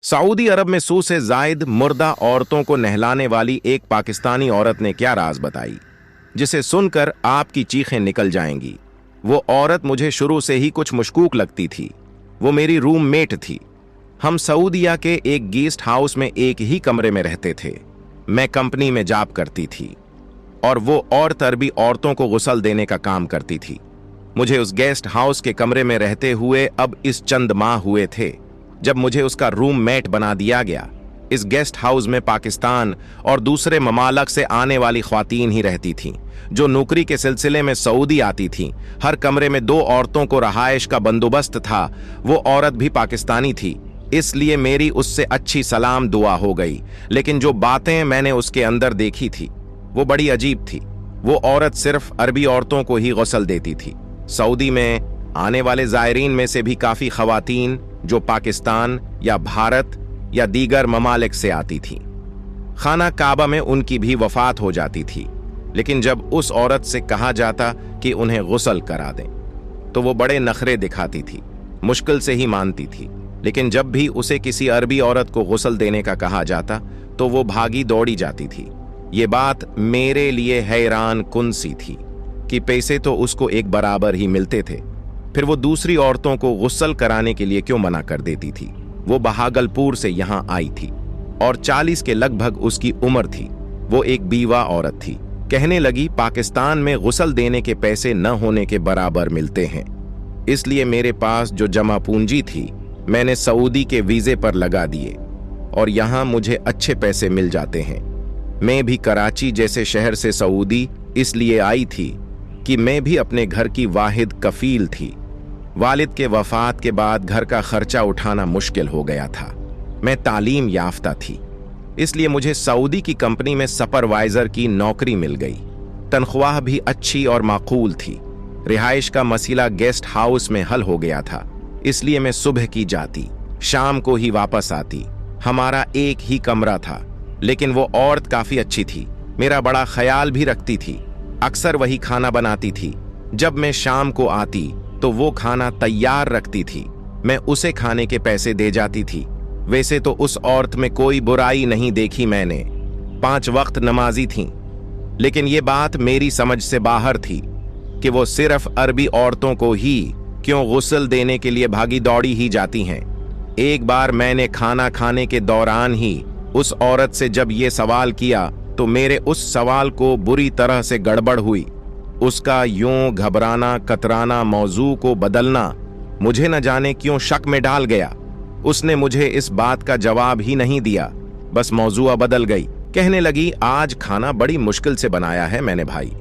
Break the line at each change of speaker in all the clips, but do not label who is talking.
Saudi अरब में 100 से जायद मुर्दा औरतों को नहलाने वाली एक पाकिस्तानी औरत ने क्या राज बताई, जिसे सुनकर आपकी चीखें निकल जाएंगी। वो औरत मुझे शुरू से ही कुछ मशकूक लगती थी। वो मेरी रूममेट थी। हम सऊदिया के एक गेस्ट हाउस में एक ही कमरे में रहते थे। मैं कंपनी में जॉब करती थी और वो और अरबी औरतों को गुस्ल देने का काम करती थी। मुझे उस गेस्ट हाउस के कमरे में रहते हुए अब इस चंद माह हुए थे जब मुझे उसका रूममेट बना दिया गया। इस गेस्ट हाउस में पाकिस्तान और दूसरे ममालक से आने वाली ख्वातीन ही रहती थीं, जो नौकरी के सिलसिले में सऊदी आती थीं। हर कमरे में 2 औरतों को रहायश का बंदोबस्त था। वो औरत भी पाकिस्तानी थी, इसलिए मेरी उससे अच्छी सलाम दुआ हो गई। लेकिन जो बातें मैंने उसके अंदर देखी थी वो बड़ी अजीब थी। वो औरत सिर्फ अरबी औरतों को ही गुस्ल देती थी। सऊदी में आने वाले जायरीन में से भी काफी ख्वातीन जो पाकिस्तान या भारत या दीगर ममालिक से आती थीं, खाना काबा में उनकी भी वफात हो जाती थी। लेकिन जब उस औरत से कहा जाता कि उन्हें गुस्ल करा दें तो वो बड़े नखरे दिखाती थी, मुश्किल से ही मानती थी। लेकिन जब भी उसे किसी अरबी औरत को गुस्ल देने का कहा जाता तो वो भागी दौड़ी जाती थी। ये बात मेरे लिए हैरान कुन सी थी कि पैसे तो उसको एक बराबर ही मिलते थे, फिर वो दूसरी औरतों को गुस्ल कराने के लिए क्यों मना कर देती थी। वो बहागलपुर से यहाँ आई थी और 40 के लगभग उसकी उम्र थी। वो एक बीवा औरत थी। कहने लगी पाकिस्तान में गुस्ल देने के पैसे न होने के बराबर मिलते हैं, इसलिए मेरे पास जो जमा पूंजी थी मैंने सऊदी के वीजे पर लगा दिए और यहाँ मुझे अच्छे पैसे मिल जाते हैं। मैं भी कराची जैसे शहर से सऊदी इसलिए आई थी कि मैं भी अपने घर की वाहिद कफील थी। वालिद के वफात के बाद घर का खर्चा उठाना मुश्किल हो गया था। मैं तालीम याफ्ता थी, इसलिए मुझे सऊदी की कंपनी में सुपरवाइजर की नौकरी मिल गई। तनख्वाह भी अच्छी और माकूल थी। रिहाइश का मसला गेस्ट हाउस में हल हो गया था, इसलिए मैं सुबह की जाती, शाम को ही वापस आती। हमारा एक ही कमरा था, लेकिन वो औरत काफी अच्छी थी। मेरा बड़ा ख्याल भी रखती थी। अक्सर वही खाना बनाती थी। जब मैं शाम को आती तो वो खाना तैयार रखती थी। मैं उसे खाने के पैसे दे जाती थी। वैसे तो उस औरत में कोई बुराई नहीं देखी मैंने, 5 वक्त नमाजी थी। लेकिन ये बात मेरी समझ से बाहर थी कि वो सिर्फ अरबी औरतों को ही क्यों गुस्ल देने के लिए भागी दौड़ी ही जाती हैं। एक बार मैंने खाना खाने के दौरान ही उस औरत से जब ये सवाल किया तो मेरे उस सवाल को बुरी तरह से गड़बड़ हुई। उसका यूं घबराना, कतराना, मौजू को बदलना मुझे न जाने क्यों शक में डाल गया। उसने मुझे इस बात का जवाब ही नहीं दिया, बस मौजूआ बदल गई। कहने लगी आज खाना बड़ी मुश्किल से बनाया है मैंने भाई।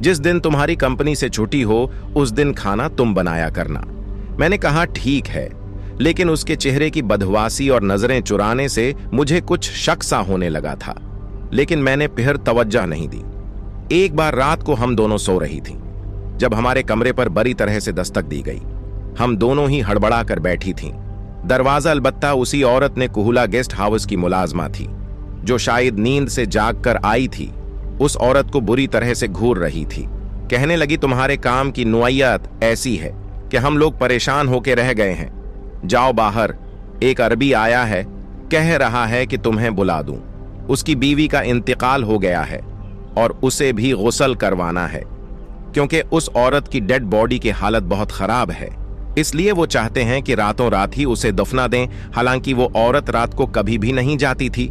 जिस दिन तुम्हारी कंपनी से छुट्टी हो उस दिन खाना तुम बनाया करना। मैंने कहा ठीक है, लेकिन उसके चेहरे की बदहवासी और नजरें चुराने से मुझे कुछ शक सा होने लगा था। लेकिन मैंने फिर तवज्जो नहीं दी। एक बार रात को हम दोनों सो रही थीं, जब हमारे कमरे पर बड़ी तरह से दस्तक दी गई। हम दोनों ही हड़बड़ा कर बैठी थीं। दरवाजा अलबत्ता उसी औरत ने कुहला गेस्ट हाउस की मुलाजमा थी, जो शायद नींद से जाग कर आई थी। उस औरत को बुरी तरह से घूर रही थी। कहने लगी तुम्हारे काम की नौइयत ऐसी है कि हम लोग परेशान होकर रह गए हैं। जाओ बाहर, एक अरबी आया है, कह रहा है कि तुम्हें बुला दूं। उसकी बीवी का इंतकाल हो गया है और उसे भी गुस्ल करवाना है, क्योंकि उस औरत की डेड बॉडी की हालत बहुत खराब है। इसलिए वो चाहते हैं कि रातों रात ही उसे दफना दें। हालांकि वो औरत रात को कभी भी नहीं जाती थी।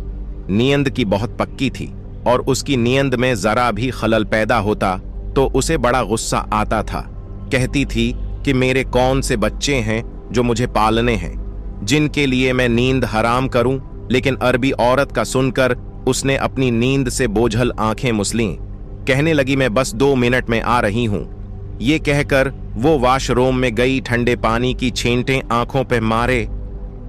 नींद की बहुत पक्की थी और उसकी नींद में जरा भी खलल पैदा होता तो उसे बड़ा गुस्सा आता था। कहती थी कि मेरे कौन से बच्चे हैं जो मुझे पालने हैं, जिनके लिए मैं नींद हराम करूं। लेकिन अरबी औरत का सुनकर उसने अपनी नींद से बोझल आंखें मुसलीं। कहने लगी मैं बस 2 मिनट में आ रही हूं। ये कहकर वो वॉशरूम में गई। ठंडे पानी की छींटें आंखों पे मारे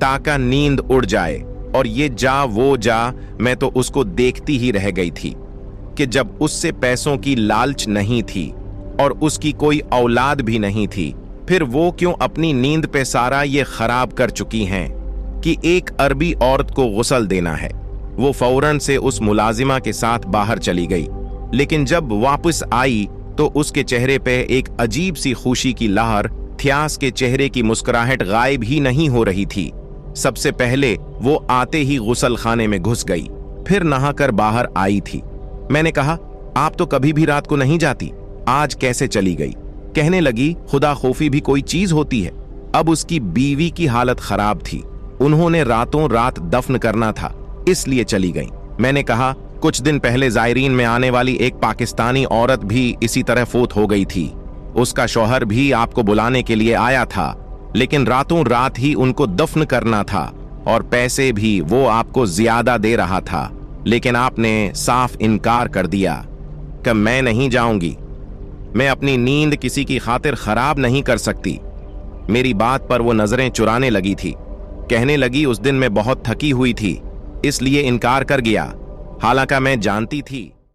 ताका नींद उड़ जाए। और ये जा वो जा, मैं तो उसको देखती ही रह गई थी कि जब उससे पैसों की लालच नहीं थी और उसकी कोई औलाद भी नहीं थी, फिर वो क्यों अपनी नींद पे सारा ये खराब कर चुकी हैं कि एक अरबी औरत को गुस्ल देना है। वो फौरन से उस मुलाजिमा के साथ बाहर चली गई। लेकिन जब वापस आई तो उसके चेहरे पे एक अजीब सी खुशी की लहर, थ्यास के चेहरे की मुस्कुराहट गायब ही नहीं हो रही थी। सबसे पहले वो आते ही गुसल खाने में घुस गई, फिर नहाकर बाहर आई थी। मैंने कहा, आप तो कभी भी रात को नहीं जाती, आज कैसे चली गई? कहने लगी, खुदा खौफी भी कोई चीज होती है। अब उसकी बीवी की हालत खराब थी, उन्होंने रातों रात दफन करना था, इसलिए चली गई। मैंने कहा, कुछ दिन पहले जायरीन में आने वाली एक पाकिस्तानी औरत भी इसी तरह फोत हो गई थी। उसका शौहर भी आपको बुलाने के लिए आया था, लेकिन रातों रात ही उनको दफन करना था और पैसे भी वो आपको ज्यादा दे रहा था, लेकिन आपने साफ इनकार कर दिया कि मैं नहीं जाऊंगी, मैं अपनी नींद किसी की खातिर खराब नहीं कर सकती। मेरी बात पर वो नजरें चुराने लगी थी। कहने लगी, उस दिन मैं बहुत थकी हुई थी, इसलिए इनकार कर गया, हालांकि मैं जानती थी